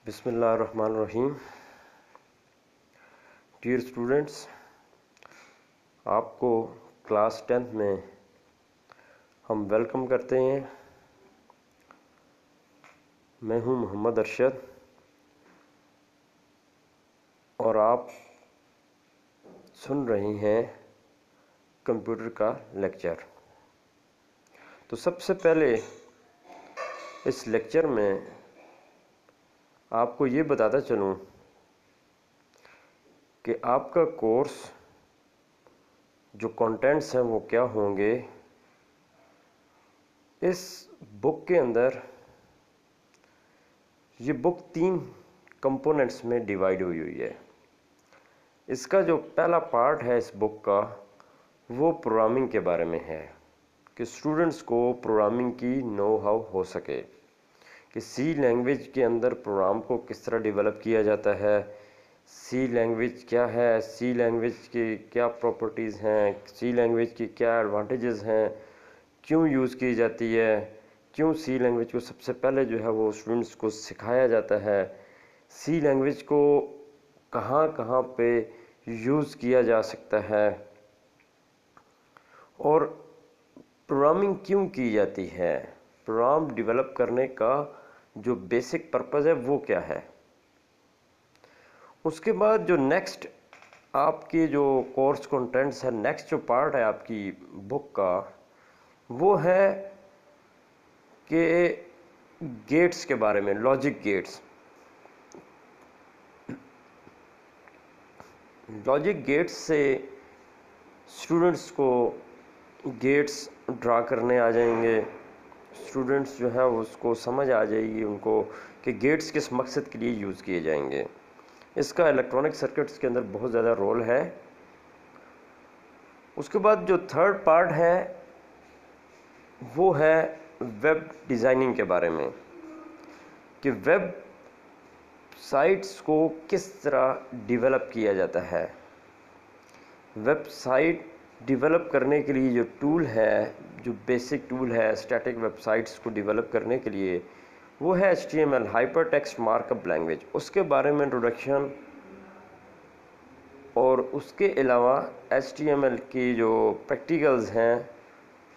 बिस्मिल्लाहिर्रहमानिर्रहीम। Dear students, आपको class 10th में हम वेलकम करते हैं। मैं हूं मोहम्मद अरशद और आप सुन रहे हैं कंप्यूटर का लेक्चर। तो सबसे पहले इस लेक्चर में आपको ये बताता चलूं कि आपका कोर्स जो कंटेंट्स हैं वो क्या होंगे। इस बुक के अंदर ये बुक 3 कंपोनेंट्स में डिवाइड हुई हुई है। इसका जो पहला पार्ट है इस बुक का वो प्रोग्रामिंग के बारे में है कि स्टूडेंट्स को प्रोग्रामिंग की नो हाउ हो सके कि सी लैंग्वेज के अंदर प्रोग्राम को किस तरह डेवलप किया जाता है, सी लैंग्वेज क्या है, सी लैंग्वेज की क्या प्रॉपर्टीज़ हैं, सी लैंग्वेज की क्या एडवांटेजेस हैं, क्यों यूज़ की जाती है, क्यों सी लैंग्वेज को सबसे पहले जो है वो स्टूडेंट्स को सिखाया जाता है, सी लैंग्वेज को कहाँ कहाँ पे यूज़ किया जा सकता है और प्रोग्रामिंग क्यों की जाती है, प्रोग्राम डेवलप करने का जो बेसिक पर्पज़ है वो क्या है। उसके बाद जो नेक्स्ट आपके जो कोर्स कंटेंट्स है, नेक्स्ट जो पार्ट है आपकी बुक का वो है कि गेट्स के बारे में, लॉजिक गेट्स। लॉजिक गेट्स से स्टूडेंट्स को गेट्स ड्रा करने आ जाएंगे, स्टूडेंट्स जो है उसको समझ आ जाएगी उनको कि गेट्स किस मकसद के लिए यूज़ किए जाएंगे। इसका इलेक्ट्रॉनिक सर्किट्स के अंदर बहुत ज़्यादा रोल है। उसके बाद जो थर्ड पार्ट है वो है वेब डिज़ाइनिंग के बारे में कि वेब साइट्स को किस तरह डेवलप किया जाता है। वेबसाइट डेवलप करने के लिए जो टूल है, जो बेसिक टूल है स्टैटिक वेबसाइट्स को डेवलप करने के लिए, वो है HTML, hyper text markup language. उसके बारे में इंट्रोडक्शन और उसके अलावा HTML की जो प्रैक्टिकल्स हैं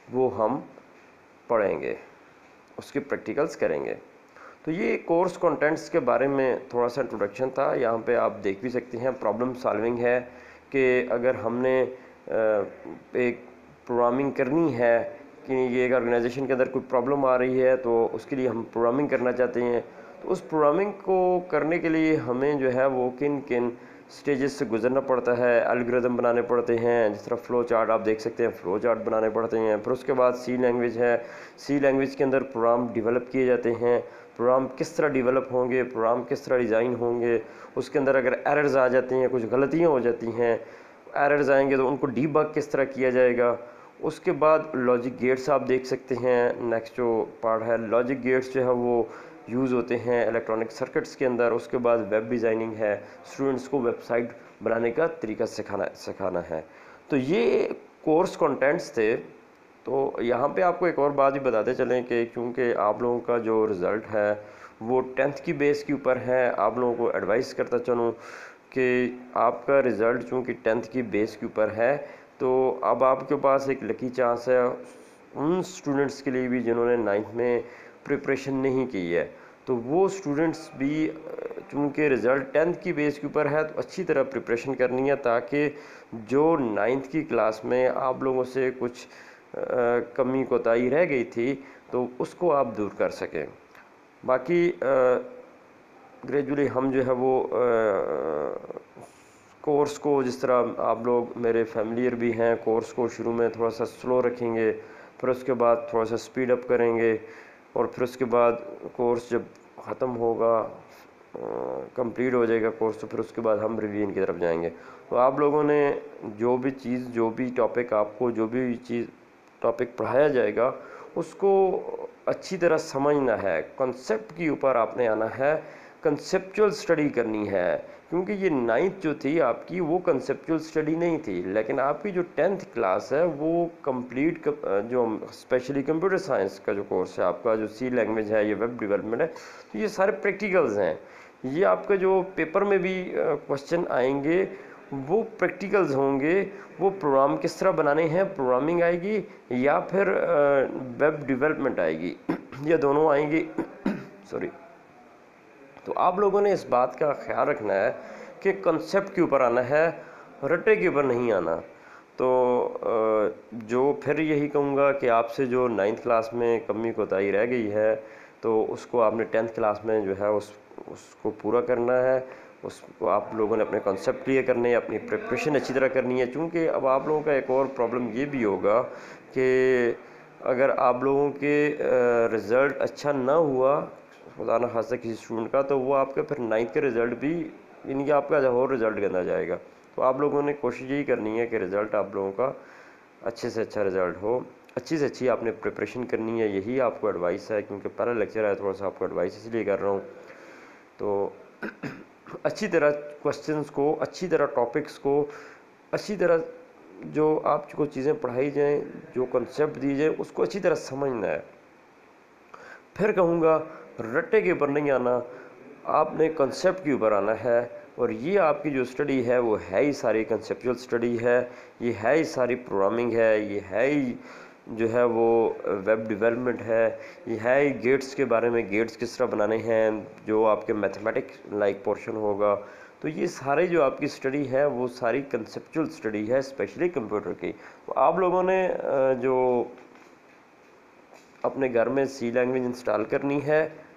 वो हम पढ़ेंगे, उसके प्रैक्टिकल्स करेंगे। तो ये कोर्स कंटेंट्स के बारे में थोड़ा सा इंट्रोडक्शन था। यहाँ पे आप देख भी सकते हैं प्रॉब्लम सॉल्विंग है कि अगर हमने एक प्रोग्रामिंग करनी है कि ये एक ऑर्गेनाइजेशन के अंदर कोई प्रॉब्लम आ रही है तो उसके लिए हम प्रोग्रामिंग करना चाहते हैं, तो उस प्रोग्रामिंग को करने के लिए हमें जो है वो किन किन स्टेजेस से गुजरना पड़ता है। एल्गोरिथम बनाने पड़ते हैं, जिस तरह फ्लो चार्ट आप देख सकते हैं, फ्लो चार्ट बनाने पड़ते हैं। फिर उसके बाद सी लैंग्वेज है, सी लैंग्वेज के अंदर प्रोग्राम डेवलप किए जाते हैं। प्रोग्राम किस तरह डेवलप होंगे, प्रोग्राम किस तरह डिज़ाइन होंगे, उसके अंदर अगर एरर्स आ जाती हैं, कुछ गलतियाँ हो जाती हैं, एरर्स आएंगे तो उनको डीबग किस तरह किया जाएगा। उसके बाद लॉजिक गेट्स आप देख सकते हैं। नेक्स्ट जो पार्ट है लॉजिक गेट्स जो है वो यूज़ होते हैं इलेक्ट्रॉनिक सर्किट्स के अंदर। उसके बाद वेब डिज़ाइनिंग है, स्टूडेंट्स को वेबसाइट बनाने का तरीका सिखाना है। तो ये कोर्स कंटेंट्स थे। तो यहाँ पे आपको एक और बात भी बताते चलें कि क्योंकि आप लोगों का जो रिज़ल्ट है वो 10th की बेस के ऊपर है, आप लोगों को एडवाइस करता चलूँ कि आपका रिज़ल्ट चूँकि 10th की बेस के ऊपर है तो अब आपके पास एक लकी चांस है उन स्टूडेंट्स के लिए भी जिन्होंने 9th में प्रिपरेशन नहीं की है। तो वो स्टूडेंट्स भी चूँकि रिज़ल्ट 10th की बेस के ऊपर है तो अच्छी तरह प्रिपरेशन करनी है ताकि जो 9th की क्लास में आप लोगों से कुछ कमी कोताही रह गई थी तो उसको आप दूर कर सकें। बाकी ग्रेजुअली हम जो है वो कोर्स को, जिस तरह आप लोग मेरे फैमिलियर भी हैं, कोर्स को शुरू में थोड़ा सा स्लो रखेंगे, फिर उसके बाद थोड़ा सा स्पीड अप करेंगे और फिर उसके बाद कोर्स जब ख़त्म होगा, कंप्लीट हो जाएगा कोर्स, तो फिर उसके बाद हम रिवीजन की तरफ जाएंगे। तो आप लोगों ने जो भी चीज़, जो भी टॉपिक आपको, जो भी चीज़ टॉपिक पढ़ाया जाएगा उसको अच्छी तरह समझना है, कॉन्सेप्ट के ऊपर आपने आना है, कंसेप्चुअल स्टडी करनी है। क्योंकि ये 9th जो थी आपकी वो कंसेप्चुअल स्टडी नहीं थी, लेकिन आपकी जो 10th क्लास है वो कंप्लीट जो स्पेशली कंप्यूटर साइंस का जो कोर्स है आपका, जो सी लैंग्वेज है, ये वेब डेवलपमेंट है, तो ये सारे प्रैक्टिकल्स हैं। ये आपका जो पेपर में भी क्वेश्चन आएंगे वो प्रैक्टिकल्स होंगे, वो प्रोग्राम किस तरह बनाने हैं, प्रोग्रामिंग आएगी या फिर वेब डेवलपमेंट आएगी, ये दोनों आएंगी सॉरी। तो आप लोगों ने इस बात का ख्याल रखना है कि कंसेप्ट के ऊपर आना है, रट्टे के ऊपर नहीं आना। तो जो फिर यही कहूँगा कि आपसे जो 9th क्लास में कमी कोताही रह गई है तो उसको आपने 10th क्लास में जो है उसको पूरा करना है। उसको आप लोगों ने अपने कॉन्सेप्ट क्लियर करने हैं, अपनी प्रिपरेशन अच्छी तरह करनी है। क्योंकि अब आप लोगों का एक और प्रॉब्लम ये भी होगा कि अगर आप लोगों के रिज़ल्ट अच्छा ना हुआ खुदा न खास्ता किसी स्टूडेंट का, तो वो आपके फिर 9th के रिज़ल्ट भी इनके आपका और रिज़ल्ट गंदा जाएगा। तो आप लोगों ने कोशिश यही करनी है कि रिज़ल्ट आप लोगों का अच्छे से अच्छा रिज़ल्ट हो, अच्छी से अच्छी आपने प्रिपरेशन करनी है। यही आपको एडवाइस है, क्योंकि पहला लेक्चर है थोड़ा सा आपको एडवाइस इसलिए कर रहा हूँ। तो अच्छी तरह क्वेश्चंस को, अच्छी तरह टॉपिक्स को, अच्छी तरह जो आपको चीज़ें पढ़ाई जाएँ, जो कॉन्सेप्ट दिए जाए उसको अच्छी तरह समझना है। फिर कहूँगा रट्टे के ऊपर नहीं आना, आपने कॉन्सेप्ट के ऊपर आना है। और ये आपकी जो स्टडी है वो है ही सारी कंसेप्चुअल स्टडी है, ये है ही सारी प्रोग्रामिंग है, ये है ही जो है वो वेब डेवलपमेंट है, ये है ही गेट्स के बारे में, गेट्स किस तरह बनाने हैं, जो आपके मैथमेटिक्स लाइक पोर्शन होगा। तो ये सारे जो आपकी स्टडी है वो सारी कंसेप्चुअल स्टडी है, स्पेशली कंप्यूटर की। तो आप लोगों ने जो अपने घर में सी लैंग्वेज इंस्टॉल करनी है,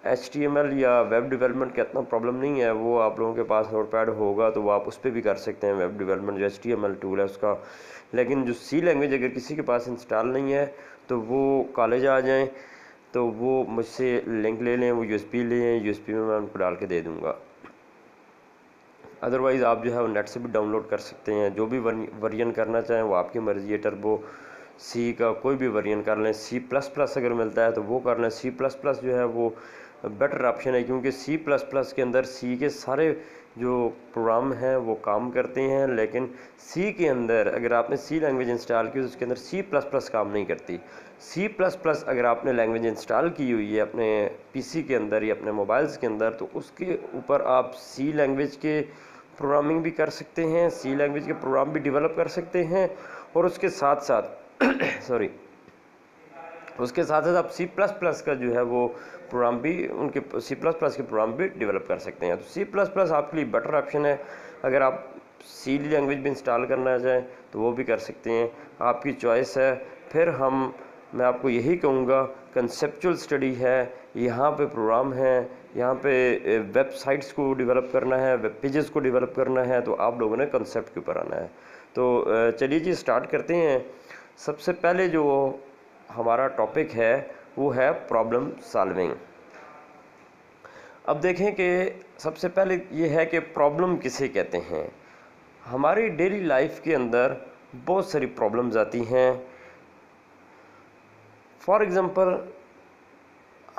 HTML या वेब डेवलपमेंट का इतना प्रॉब्लम नहीं है, वो आप लोगों के पास नोटपैड होगा तो वो आप उस पर भी कर सकते हैं वेब डेवलपमेंट, जो HTML टूल है उसका। लेकिन जो सी लैंग्वेज अगर किसी के पास इंस्टॉल नहीं है तो वो कॉलेज आ जाएं, तो वो मुझसे लिंक ले लें, वो USB लें, USB में मैं उनको डाल के दे दूँगा। अदरवाइज़ आप जो है वो नेट से भी डाउनलोड कर सकते हैं, जो भी वर्जन करना चाहें वो आपकी मर्ज़ी है। टर्बो सी का कोई भी वर्जन कर लें, C++ अगर मिलता है तो वो कर लें। C++ जो है वो बेटर ऑप्शन है, क्योंकि C++ के अंदर सी के सारे जो प्रोग्राम हैं वो काम करते हैं। लेकिन सी के अंदर अगर आपने सी लैंग्वेज इंस्टॉल की तो उसके अंदर C++ काम नहीं करती। C++ अगर आपने लैंग्वेज इंस्टॉल की हुई है अपने PC के अंदर या अपने मोबाइल्स के अंदर, तो उसके ऊपर आप सी लैंग्वेज के प्रोग्रामिंग भी कर सकते हैं, सी लैंग्वेज के प्रोग्राम भी डेवलप कर सकते हैं। और उसके साथ साथ सॉरी उसके साथ साथ आप C++ का जो है वो प्रोग्राम भी, उनके C++ के प्रोग्राम भी डेवलप कर सकते हैं। तो C++ आपके लिए बेटर ऑप्शन है। अगर आप सी लैंग्वेज भी इंस्टॉल करना चाहें तो वो भी कर सकते हैं, आपकी चॉइस है। फिर मैं आपको यही कहूँगा कंसेप्चुअल स्टडी है, यहाँ पे प्रोग्राम है, यहाँ पे वेबसाइट्स को डेवलप करना है, वेब पेजेस को डेवलप करना है, तो आप लोगों ने कंसेप्ट के ऊपर आना है। तो चलिए जी स्टार्ट करते हैं। सबसे पहले जो हमारा टॉपिक है वो है प्रॉब्लम सॉल्विंग। अब देखें कि सबसे पहले ये है कि प्रॉब्लम किसे कहते हैं। हमारी डेली लाइफ के अंदर बहुत सारी प्रॉब्लम्स आती हैं। फॉर एग्ज़ाम्पल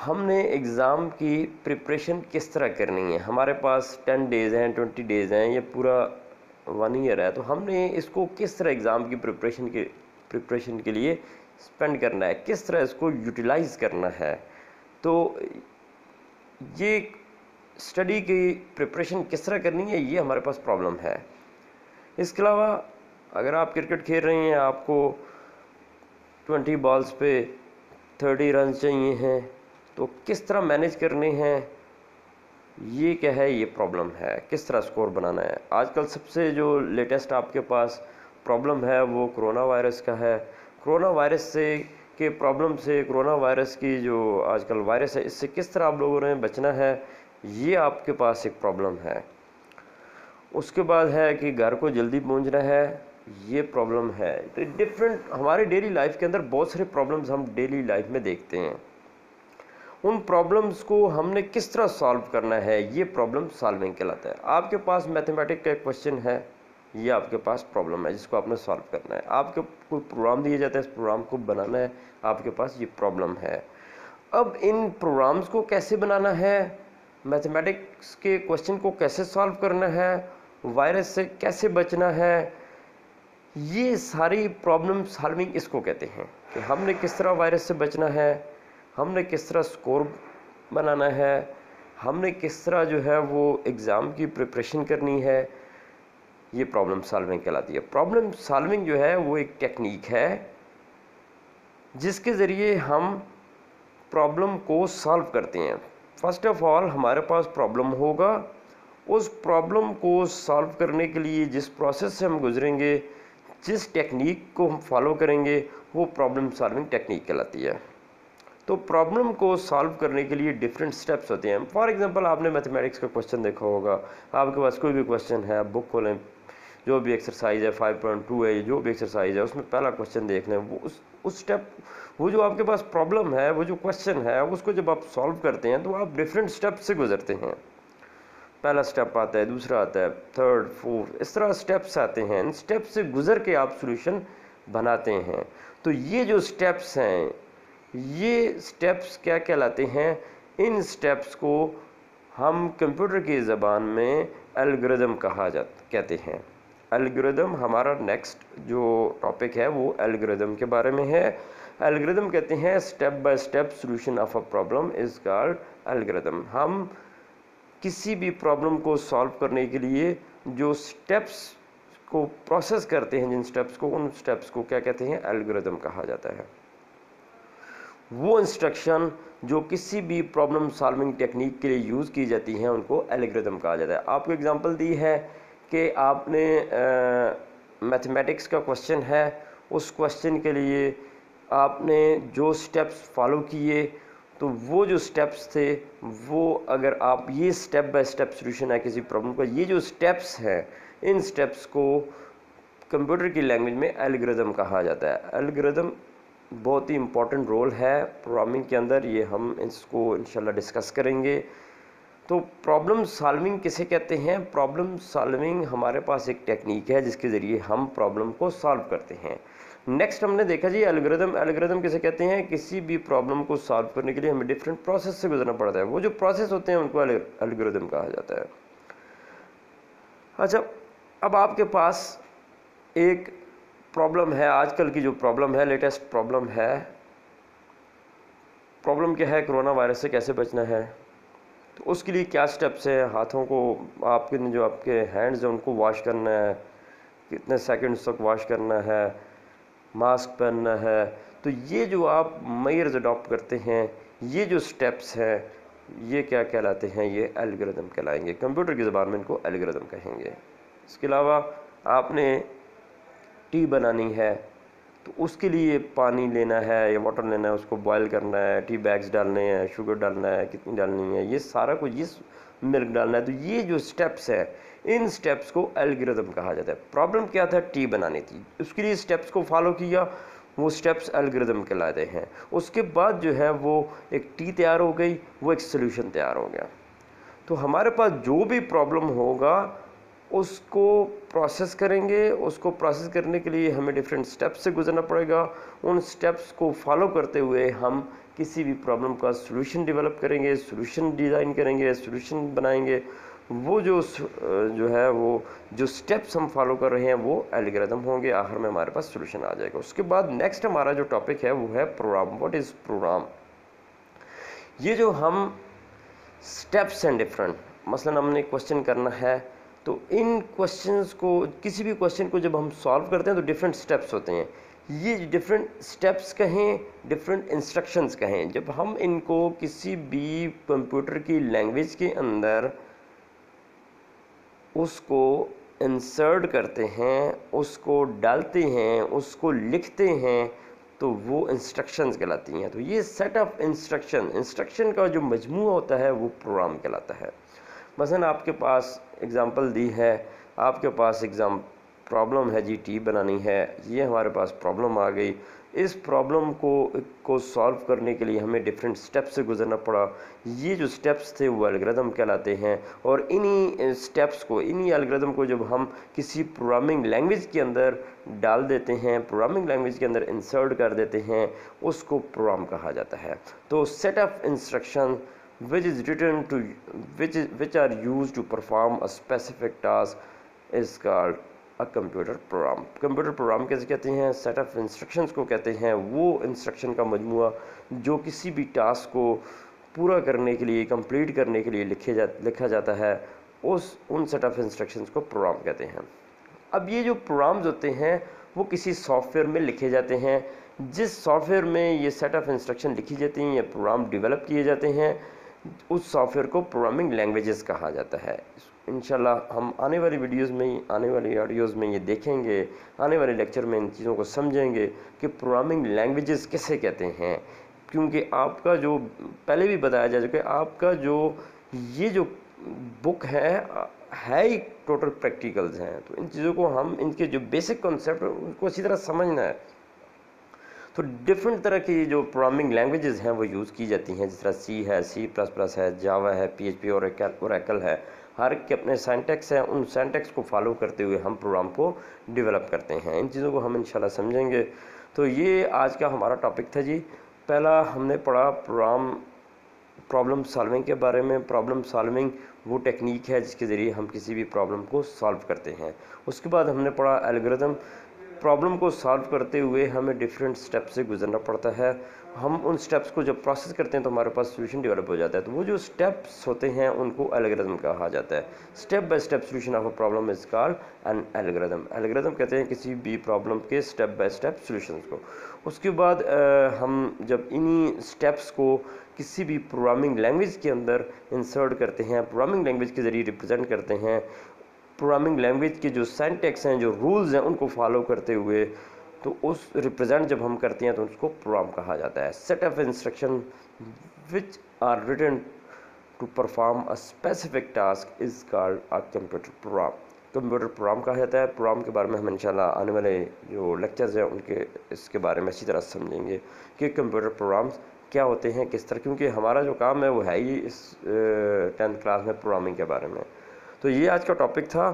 हमने एग्ज़ाम की प्रिपरेशन किस तरह करनी है, हमारे पास 10 डेज़ हैं, 20 डेज़ हैं, ये पूरा 1 ईयर है, तो हमने इसको किस तरह एग्ज़ाम की प्रिपरेशन के लिए स्पेंड करना है, किस तरह इसको यूटिलाइज़ करना है। तो ये स्टडी की प्रिपरेशन किस तरह करनी है, ये हमारे पास प्रॉब्लम है। इसके अलावा अगर आप क्रिकेट खेल रहे हैं, आपको 20 बॉल्स पे 30 रन चाहिए हैं, तो किस तरह मैनेज करने हैं, ये क्या है, ये प्रॉब्लम है। किस तरह स्कोर बनाना है। आजकल सबसे जो लेटेस्ट आपके पास प्रॉब्लम है वो कोरोना वायरस का है। कोरोना वायरस के प्रॉब्लम से, कोरोना वायरस की जो आजकल वायरस है, इससे किस तरह आप लोगों ने बचना है, ये आपके पास एक प्रॉब्लम है। उसके बाद है कि घर को जल्दी पहुंचना है, ये प्रॉब्लम है। तो डिफरेंट हमारे डेली लाइफ के अंदर बहुत सारे प्रॉब्लम्स हम डेली लाइफ में देखते हैं। उन प्रॉब्लम्स को हमने किस तरह सॉल्व करना है, ये प्रॉब्लम सॉल्विंग कहलाता है। आपके पास मैथमेटिक्स का एक क्वेश्चन है, ये आपके पास प्रॉब्लम है जिसको आपने सॉल्व करना है। आपको कोई प्रोग्राम दिया जाता है, इस प्रोग्राम को बनाना है, आपके पास ये प्रॉब्लम है। अब इन प्रोग्राम्स को कैसे बनाना है, मैथमेटिक्स के क्वेश्चन को कैसे सॉल्व करना है, वायरस से कैसे बचना है, ये सारी प्रॉब्लम सॉल्विंग इसको कहते हैं कि हमने किस तरह वायरस से बचना है, हमने किस तरह स्कोर बनाना है, हमने किस तरह जो है वो एग्ज़ाम की प्रिपरेशन करनी है, ये प्रॉब्लम सॉल्विंग कहलाती है। प्रॉब्लम सॉल्विंग जो है वो एक टेक्निक है जिसके ज़रिए हम प्रॉब्लम को सॉल्व करते हैं। फर्स्ट ऑफ ऑल हमारे पास प्रॉब्लम होगा, उस प्रॉब्लम को सॉल्व करने के लिए जिस प्रोसेस से हम गुजरेंगे, जिस टेक्निक को हम फॉलो करेंगे, वो प्रॉब्लम सॉल्विंग टेक्निक कहलाती है। तो प्रॉब्लम को सॉल्व करने के लिए डिफरेंट स्टेप्स होते हैं। फॉर एग्जांपल आपने मैथमेटिक्स का क्वेश्चन देखा होगा, आपके पास कोई भी क्वेश्चन है, बुक खोलें, जो भी एक्सरसाइज है 5.2 है, जो भी एक्सरसाइज है उसमें पहला क्वेश्चन देख लें, वो उस स्टेप, वो जो आपके पास प्रॉब्लम है, वो जो क्वेश्चन है, उसको जब आप सॉल्व करते हैं तो आप डिफरेंट स्टेप से गुजरते हैं। पहला स्टेप आता है, दूसरा आता है, थर्ड, फोर्थ, इस तरह स्टेप्स आते हैं। इन स्टेप से गुजर के आप सॉल्यूशन बनाते हैं। तो ये जो स्टेप्स हैं, ये स्टेप्स क्या कहलाते हैं? इन स्टेप्स को हम कंप्यूटर की ज़बान में एल्गोरिदम कहते हैं। एल्गोरिदम हमारा नेक्स्ट जो टॉपिक है वो एल्गोरिदम के बारे में है। एल्गोरिदम कहते हैं step by step solution of a problem is called algorithm. हम किसी भी प्रॉब्लम को सॉल्व करने के लिए जो स्टेप्स को प्रोसेस करते हैं, जिन स्टेप्स को, उन स्टेप्स को क्या कहते हैं? एल्गोरिदम कहा जाता है। वो इंस्ट्रक्शन जो किसी भी प्रॉब्लम सॉल्विंग टेक्निक के लिए यूज़ की जाती हैं, उनको एल्गोरिदम कहा जाता है। आपको एग्जांपल दी है कि आपने मैथमेटिक्स का क्वेश्चन है, उस क्वेश्चन के लिए आपने जो स्टेप्स फॉलो किए, तो वो जो स्टेप्स थे, वो अगर आप ये स्टेप बाय स्टेप सॉल्यूशन है किसी प्रॉब्लम का, ये जो स्टेप्स हैं, इन स्टेप्स को कंप्यूटर की लैंग्वेज में एल्गोरिदम कहा जाता है। एल्गोरिदम बहुत ही इम्पोर्टेंट रोल है प्रोग्रामिंग के अंदर, ये हम इसको इंशाल्लाह डिस्कस करेंगे। तो प्रॉब्लम सॉल्विंग किसे कहते हैं? प्रॉब्लम सॉल्विंग हमारे पास एक टेक्निक है जिसके ज़रिए हम प्रॉब्लम को सॉल्व करते हैं। नेक्स्ट हमने देखा जी एल्गोरिदम। एल्गोरिदम किसे कहते हैं? किसी भी प्रॉब्लम को सॉल्व करने के लिए हमें डिफरेंट प्रोसेस से गुजरना पड़ता है। वो जो प्रोसेस होते हैं उनको एल्गोरिदम कहा जाता है। अच्छा, अब आपके पास एक प्रॉब्लम है, आजकल की जो प्रॉब्लम है, लेटेस्ट प्रॉब्लम है। प्रॉब्लम क्या है? कोरोना वायरस से कैसे बचना है। तो उसके लिए क्या स्टेप्स हैं? हाथों को आपके जो आपके हैंड्स हैं उनको वॉश करना है, कितने सेकंड्स तक वॉश करना है, मास्क पहनना है। तो ये जो आप मेजर्स अडॉप्ट करते हैं, ये जो स्टेप्स हैं, ये क्या कहलाते हैं? ये एल्गोरिदम कहलाएंगे। कंप्यूटर की ज़बान में इनको एल्गोरिदम कहेंगे। इसके अलावा आपने टी बनानी है, तो उसके लिए पानी लेना है या वाटर लेना है, उसको बॉयल करना है, टी बैग्स डालने हैं, शुगर डालना है, कितनी डालनी है, ये सारा कुछ, ये मिल्क डालना है। तो ये जो स्टेप्स है, इन स्टेप्स को एल्गोरिदम कहा जाता है। प्रॉब्लम क्या था? टी बनानी थी, उसके लिए स्टेप्स को फॉलो किया, वो स्टेप्स एल्गोरिदम कहलाते हैं। उसके बाद जो है वो एक टी तैयार हो गई, वो एक सोल्यूशन तैयार हो गया। तो हमारे पास जो भी प्रॉब्लम होगा उसको प्रोसेस करेंगे। उसको प्रोसेस करने के लिए हमें डिफरेंट स्टेप्स से गुजरना पड़ेगा। उन स्टेप्स को फॉलो करते हुए हम किसी भी प्रॉब्लम का सॉल्यूशन डेवलप करेंगे, सॉल्यूशन डिज़ाइन करेंगे, सॉल्यूशन बनाएंगे। वो जो है वो जो स्टेप्स हम फॉलो कर रहे हैं वो एल्गोरिदम होंगे। आखिर में हमारे पास सॉल्यूशन आ जाएगा। उसके बाद नेक्स्ट हमारा जो टॉपिक है वो है प्रोग्राम। What is programme? ये जो हम स्टेप्स हैं डिफरेंट, मसलन हमने क्वेश्चन करना है, तो इन क्वेश्चंस को, किसी भी क्वेश्चन को जब हम सॉल्व करते हैं तो डिफरेंट स्टेप्स होते हैं। ये डिफरेंट स्टेप्स कहें, डिफरेंट इंस्ट्रक्शंस कहें, जब हम इनको किसी भी कंप्यूटर की लैंग्वेज के अंदर उसको इंसर्ट करते हैं, उसको डालते हैं, उसको लिखते हैं, तो वो इंस्ट्रक्शंस कहलाती हैं। तो ये सेट ऑफ इंस्ट्रक्शन का जो मजमूआ होता है वो प्रोग्राम कहलाता है। मसलन आपके पास एग्जांपल दी है, आपके पास प्रॉब्लम है जी, टी बनानी है, ये हमारे पास प्रॉब्लम आ गई। इस प्रॉब्लम को सॉल्व करने के लिए हमें डिफरेंट स्टेप्स से गुजरना पड़ा। ये जो स्टेप्स थे वो एल्गोरिदम कहलाते हैं। और इन्हीं स्टेप्स को, इन्हीं एल्गोरिदम को जब हम किसी प्रोग्रामिंग लैंग्वेज के अंदर डाल देते हैं, प्रोग्रामिंग लैंग्वेज के अंदर इंसर्ट कर देते हैं, उसको प्रोग्राम कहा जाता है। तो set of instruction which is written to which are used to perform a specific task is called a computer program। Computer program कैसे कहते हैं? सेट ऑफ इंस्ट्रक्शंस को कहते हैं। वो इंस्ट्रक्शन का मजमूआ जो किसी भी टास्क को पूरा करने के लिए, कंप्लीट करने के लिए लिखा जाता है, उन सेट ऑफ इंस्ट्रक्शंस को प्रोग्राम कहते हैं। अब ये जो प्रोग्राम्स होते हैं वो किसी सॉफ्टवेयर में लिखे जाते हैं। जिस सॉफ्टवेयर में ये सेट ऑफ इंस्ट्रक्शन लिखी जाती हैं या प्रोग्राम डेवलप किए जाते हैं, उस सॉफ्टवेयर को प्रोग्रामिंग लैंग्वेजेस कहा जाता है। इंशाल्लाह हम आने वाली वीडियोस में, आने वाली ऑडियोज़ में ये देखेंगे, आने वाले लेक्चर में इन चीज़ों को समझेंगे कि प्रोग्रामिंग लैंग्वेजेस किसे कहते हैं। क्योंकि आपका जो पहले भी बताया जा चुका है, आपका जो ये जो बुक है ही टोटल प्रैक्टिकल्स हैं। तो इन चीज़ों को हम, इनके जो बेसिक कॉन्सेप्ट है उनको अच्छी तरह समझना है। तो डिफरेंट तरह की जो प्रोग्रामिंग लैंग्वेजेस हैं वो यूज़ की जाती हैं, जिस तरह सी है, C++ है, जावा है, PHP और ओरेकल है। हर के अपने सिंटैक्स हैं, उन सिंटैक्स को फॉलो करते हुए हम प्रोग्राम को डेवलप करते हैं। इन चीज़ों को हम इंशाल्लाह समझेंगे। तो ये आज का हमारा टॉपिक था जी। पहला हमने पढ़ा प्रॉब्लम सॉल्विंग के बारे में। प्रॉब्लम सॉल्विंग वो टेक्निक है जिसके ज़रिए हम किसी भी प्रॉब्लम को सॉल्व करते हैं। उसके बाद हमने पढ़ा एल्गोरिथम। प्रॉब्लम को सॉल्व करते हुए हमें डिफरेंट स्टेप से गुजरना पड़ता है। हम उन स्टेप्स को जब प्रोसेस करते हैं तो हमारे पास सॉल्यूशन डेवलप हो जाता है। तो वो जो स्टेप्स होते हैं उनको एल्गोरिथम कहा जाता है। Step by step solution of a problem is called an algorithm. Algorithm कहते हैं किसी भी प्रॉब्लम के स्टेप बाय स्टेप सॉल्यूशंस को। उसके बाद हम जब इन्हीं स्टेप्स को किसी भी प्रोग्रामिंग लैंग्वेज के अंदर इंसर्ट करते हैं, प्रोग्रामिंग लैंग्वेज के ज़रिए रिप्रेजेंट करते हैं, प्रोग्रामिंग लैंग्वेज के जो सिंटैक्स हैं, जो रूल्स हैं, उनको फॉलो करते हुए, तो उस रिप्रेजेंट जब हम करते हैं तो उसको प्रोग्राम कहा जाता है। Set of instruction which are written to perform a specific task is called a computer program. Computer program कहा जाता है। प्रोग्राम के बारे में हम इंशाल्लाह आने वाले जो लेक्चर्स हैं उनके इसके बारे में अच्छी तरह समझेंगे कि कंप्यूटर प्रोग्राम्स क्या होते हैं, किस तरह, क्योंकि हमारा जो काम है वो है ही इस 10th क्लास में प्रोग्रामिंग के बारे में। तो ये आज का टॉपिक था।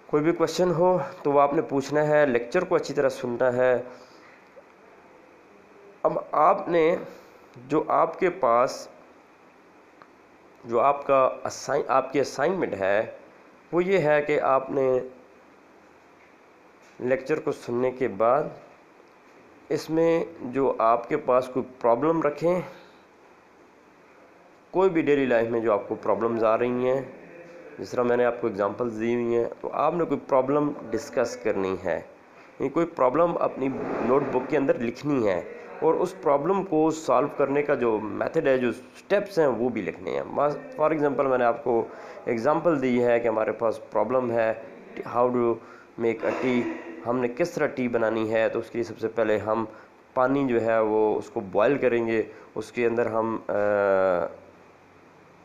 कोई भी क्वेश्चन हो तो वो आपने पूछना है, लेक्चर को अच्छी तरह सुनना है। अब आपने जो आपके पास जो आपकी असाइनमेंट है वो ये है कि आपने लेक्चर को सुनने के बाद इसमें जो आपके पास कोई प्रॉब्लम रखें, कोई भी डेली लाइफ में जो आपको प्रॉब्लम्स आ रही हैं, जिस तरह मैंने आपको एग्जांपल्स दी हुई हैं, तो आपने कोई प्रॉब्लम डिस्कस करनी है, ये कोई प्रॉब्लम अपनी नोटबुक के अंदर लिखनी है और उस प्रॉब्लम को सॉल्व करने का जो मेथड है, जो स्टेप्स हैं, वो भी लिखने हैं। फॉर एग्जांपल मैंने आपको एग्जांपल दी है कि हमारे पास प्रॉब्लम है how to make a tea. हमने किस तरह टी बनानी है, तो उसके लिए सबसे पहले हम पानी जो है वो उसको बॉयल करेंगे, उसके अंदर हम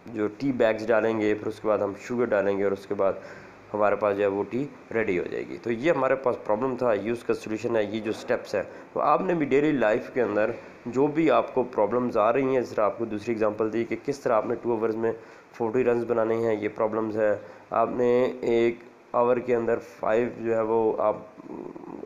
जो टी बैग्स डालेंगे, फिर उसके बाद हम शुगर डालेंगे और उसके बाद हमारे पास जो है वो टी रेडी हो जाएगी। तो ये हमारे पास प्रॉब्लम था, ये उसका सोल्यूशन है, ये जो स्टेप्स है। तो आपने भी डेली लाइफ के अंदर जो भी आपको प्रॉब्लम्स आ रही हैं, जिस तरह आपको दूसरी एग्जांपल दी कि किस तरह आपने 2 आवर्स में 40 रन्स बनाने हैं, ये प्रॉब्लम्स है। आपने 1 आवर के अंदर 5 जो है वो, आप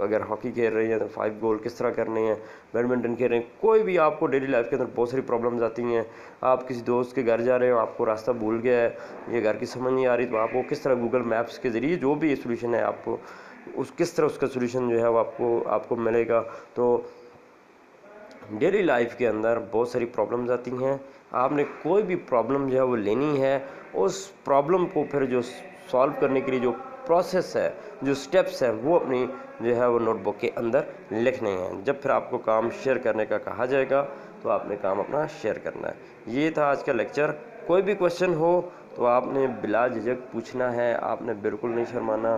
अगर हॉकी खेल रहे हैं तो 5 गोल किस तरह करने हैं, बैडमिंटन खेल रहे हैं, कोई भी आपको डेली लाइफ के अंदर बहुत सारी प्रॉब्लम्स आती हैं। आप किसी दोस्त के घर जा रहे हो, आपको रास्ता भूल गया है, ये घर की समझ नहीं आ रही, तो आपको किस तरह गूगल मैप्स के ज़रिए जो भी सोल्यूशन है आपको किस तरह उसका सोल्यूशन जो है वो आपको मिलेगा। तो डेली लाइफ के अंदर बहुत सारी प्रॉब्लम्स आती हैं। आपने कोई भी प्रॉब्लम जो है वो लेनी है, उस प्रॉब्लम को फिर जो सॉल्व करने के लिए जो प्रोसेस है, जो स्टेप्स हैं, वो अपनी जो है वो नोटबुक के अंदर लिखने हैं। जब फिर आपको काम शेयर करने का कहा जाएगा तो आपने काम अपना शेयर करना है। ये था आज का लेक्चर। कोई भी क्वेश्चन हो तो आपने बिला झिझक पूछना है, आपने बिल्कुल नहीं शर्माना।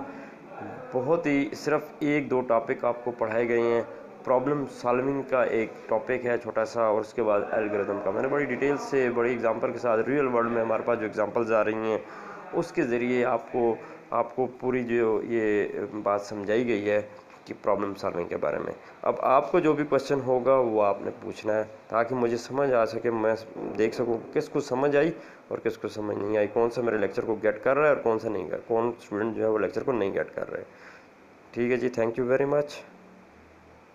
बहुत ही सिर्फ 1-2 टॉपिक आपको पढ़ाए गए हैं। प्रॉब्लम सॉल्विंग का एक टॉपिक है छोटा सा, और उसके बाद एल्गोरिथम का मैंने बड़ी डिटेल से, बड़ी एग्जांपल के साथ, रियल वर्ल्ड में हमारे पास जो एग्जांपल्स आ रही हैं उसके ज़रिए आपको पूरी जो ये बात समझाई गई है कि प्रॉब्लम सॉल्विंग के बारे में। अब आपको जो भी क्वेश्चन होगा वो आपने पूछना है, ताकि मुझे समझ आ सके, मैं देख सकूं किसको समझ आई और किसको समझ नहीं आई, कौन सा मेरे लेक्चर को गेट कर रहा है और कौन सा नहीं कर, कौन स्टूडेंट जो है वो लेक्चर को नहीं गेट कर रहे। ठीक है जी, थैंक यू वेरी मच।